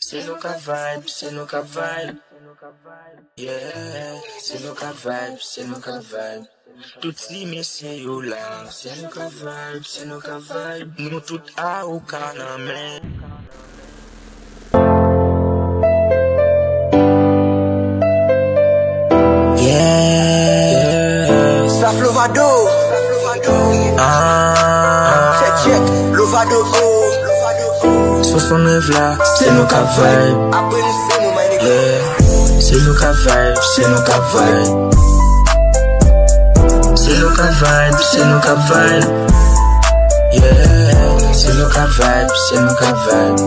C'est nous ka vibe, c'est nous ka vibe. Yeah, c'est nous ka vibe, c'est nous ka vibe. Toutes si messieurs yo là, c'est nous ka vibe, c'est nous ka vibe. Nous tout a ou kaname. Yeah, Staff Lovado. Check, Lovado. 69 là, c'est nous ka vibe. Après nous c'est nous, my nigga. Yeah, c'est nous ka vibe, c'est nous ka vibe. C'est nous ka vibe, c'est nous ka vibe. Yeah, c'est nous ka vibe, c'est nous ka vibe.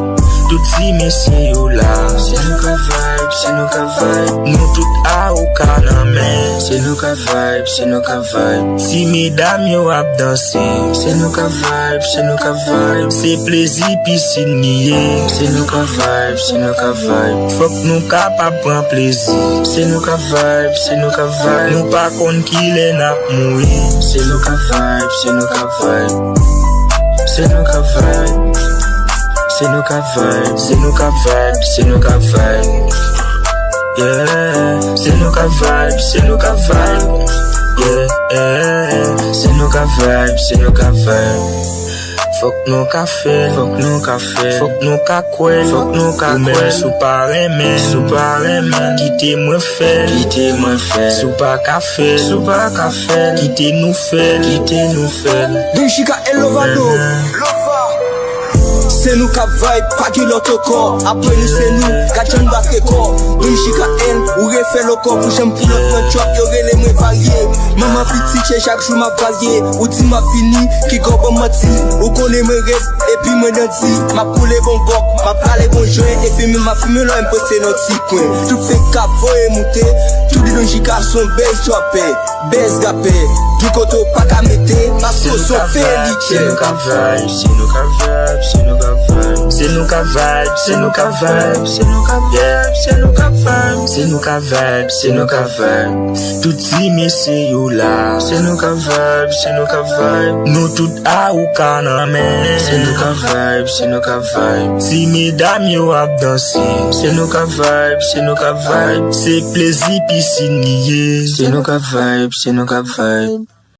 Toutes si messieurs yo là, c'est nous ka vibe, c'est nous ka vibe. Nous tout a ou kaname, c'est nous ka vibe, c'est nous ka vibe. Si mesdames yo ap danser, c'est nous ka vibe, c'est nous ka vibe. C'est plaisir piscine nié, c'est nous ka vibe, c'est nous ka vibe. Faut que nous capable prendre plaisir, c'est nous ka vibe, c'est nous ka vibe. Nous pas kon qui les n'a mourir, c'est nous ka vibe, c'est nous ka vibe. C'est nous ka vibe. C'est nous ka vibe, c'est nous ka vibe, c'est nous ka vibe. Yeah, c'est nous ka vibe, c'est nous ka vibe. Yeah, c'est nous ka vibe, c'est nous ka vibe. Faut que nous ka fait, faut que nous ka fait, faut que nous ka koué, faut que nous ka koué. Sou pa remen, quittez moi fait, sou pa ka fait, quittez nous fait. Dunchika et Lovado. C'est nous ka vibe, pas qui l'autre corps. Après nous c'est nous, gâchons back corps. Dunchika N, ou refait le corps. Pour j'aime pour notre trap, y'aurait les moins variés. Maman petite, chaque jour m'a varié. Ou ti m'a fini, qui gobe mati. Ou connaît mes rêves, et puis me danti. M'a coulé bon gok, m'a parlé bon joint. Et puis m'a fumé l'un, imposé notre petit coin. Tout fait cap, voye monter. Tout dit Dunchika son base choppé, base gapé. Du côté pas qu'à mettre, parce que son fait C'est nous ka vibe, c'est nous ka vibe, c'est nous ka vibe. C'est nous ka vibe, c'est nous ka vibe, c'est nous ka vibe, c'est nous ka vibe. C'est nous ka vibe, c'est nous ka vibe. Tout si messieurs yo là, c'est nous ka vibe, c'est nous ka vibe. Nous tout a ou kaname, c'est nous ka vibe, c'est nous ka vibe. Si mesdames yo ap danser, c'est nous ka vibe, c'est nous ka vibe. C'est plaisir piscine nié, c'est nous ka vibe, c'est nous ka vibe.